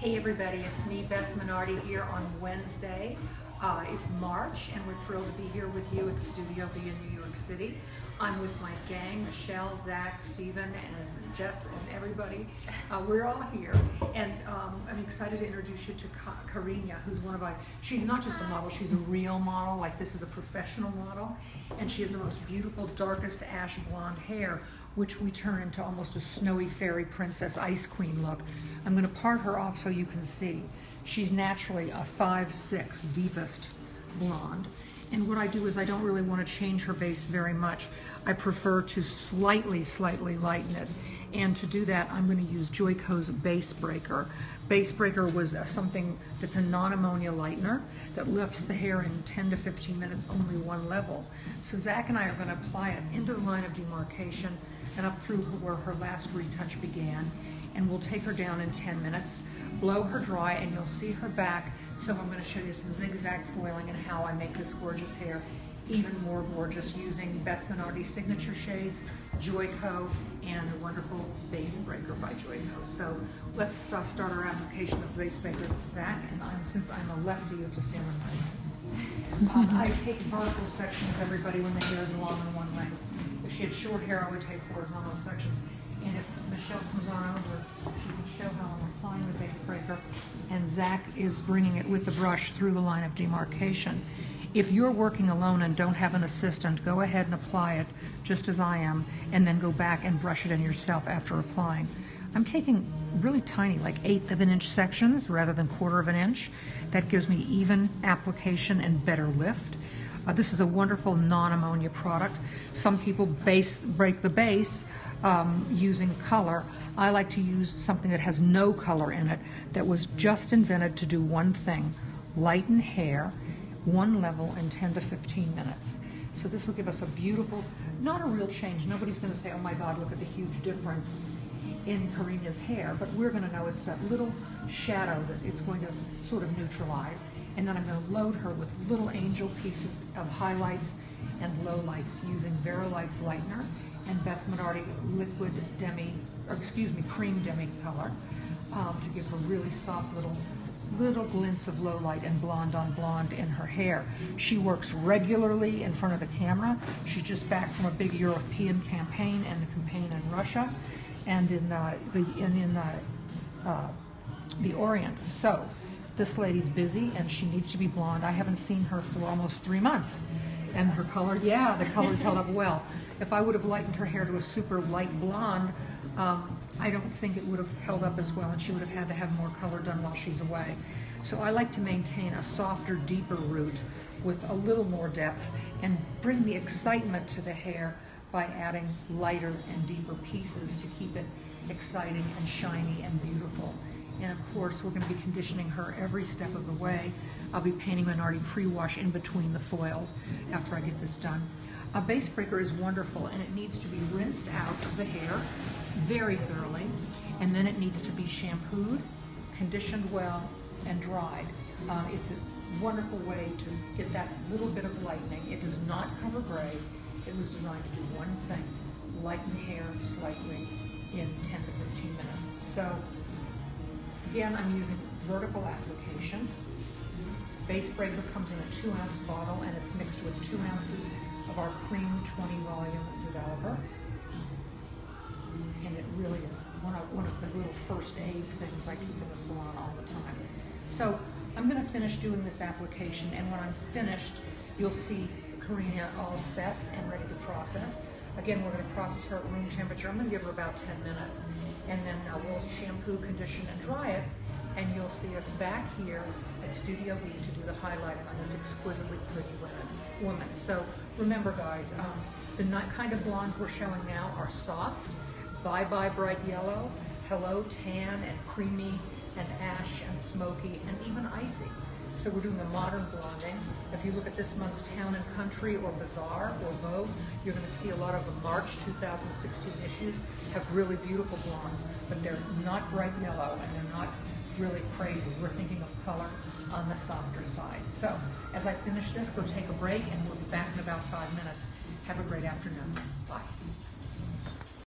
Hey everybody, it's me, Beth Minardi, here on Wednesday. It's March, and we're thrilled to be here with you at Studio B in New York City. I'm with my gang, Michelle, Zach, Steven, and Jess, and everybody. We're all here, and I'm excited to introduce you to Karina, who's she's not just a model, she's a real model, like this is a professional model, and she has the most beautiful, darkest ash blonde hair, which we turn into almost a snowy fairy princess ice queen look. I'm going to part her off so you can see. She's naturally a 5'6", deepest blonde. And what I do is I don't really want to change her base very much. I prefer to slightly lighten it. And to do that, I'm going to use Joico's Base Breaker. Base Breaker was something that's a non-ammonia lightener that lifts the hair in 10 to 15 minutes, only one level. So Zach and I are going to apply it into the line of demarcation and up through where her last retouch began. And we'll take her down in 10 minutes, blow her dry, and you'll see her back. So I'm going to show you some zigzag foiling and how I make this gorgeous hair even more gorgeous using Beth Minardi Signature Shades, Joico, and a wonderful Base Breaker by Joico. So let's start our application of Base Breaker, Zach, and since I'm a lefty, you have to stand on my I take vertical sections, everybody, when the hair is long in one length. If she had short hair, I would take horizontal sections. And if Michelle comes on over, she can show how I'm applying the Base Breaker, and Zach is bringing it with the brush through the line of demarcation. If you're working alone and don't have an assistant, go ahead and apply it just as I am, and then go back and brush it in yourself after applying. I'm taking really tiny, like 1/8 of an inch sections rather than 1/4 of an inch. That gives me even application and better lift. This is a wonderful non-ammonia product. Some people break the base using color. I like to use something that has no color in it, that was just invented to do one thing: lighten hair, one level in 10 to 15 minutes. So this will give us a beautiful, not a real change. Nobody's going to say, oh my God, look at the huge difference in Karina's hair, but we're going to know it's that little shadow that it's going to sort of neutralize. And then I'm going to load her with little angel pieces of highlights and lowlights using Verilight's lightener and Beth Minardi liquid cream demi color to give her really soft little glints of low light and blonde on blonde in her hair. She works regularly in front of the camera. She's just back from a big European campaign and a campaign in Russia and in the Orient. So this lady's busy and she needs to be blonde. I haven't seen her for almost 3 months. And her color, yeah, the color's held up well. If I would have lightened her hair to a super light blonde, I don't think it would have held up as well, and she would have had to have more color done while she's away. So I like to maintain a softer, deeper root with a little more depth and bring the excitement to the hair by adding lighter and deeper pieces to keep it exciting and shiny and beautiful. And of course, we're going to be conditioning her every step of the way. I'll be painting Minardi pre-wash in between the foils after I get this done. A Base Breaker is wonderful, and it needs to be rinsed out of the hair very thoroughly, and then it needs to be shampooed, conditioned well, and dried. It's a wonderful way to get that little bit of lightening. It does not cover gray. It was designed to do one thing: lighten hair slightly in 10 to 15 minutes. So again, I'm using vertical application. Base Breaker comes in a 2-ounce bottle, and it's mixed with 2 ounces of our cream 20 volume developer. And it really is one of the little first aid things I keep in the salon all the time. So I'm going to finish doing this application, and when I'm finished, you'll see Karina all set and ready to process. Again, we're going to process her at room temperature. I'm going to give her about 10 minutes. And then we'll shampoo, condition, and dry it. And you'll see us back here at Studio B to do the highlighting on this exquisitely pretty woman. So remember, guys, the kind of blondes we're showing now are soft, bye-bye bright yellow, hello tan and creamy and ash and smoky and even icy. So we're doing a modern blonding. If you look at this month's Town and Country or Bazaar or Vogue, you're going to see a lot of the March 2016 issues have really beautiful blondes, but they're not bright yellow and they're not really crazy. We're thinking of color on the softer side. So as I finish this, we'll take a break and we'll be back in about 5 minutes. Have a great afternoon. Bye.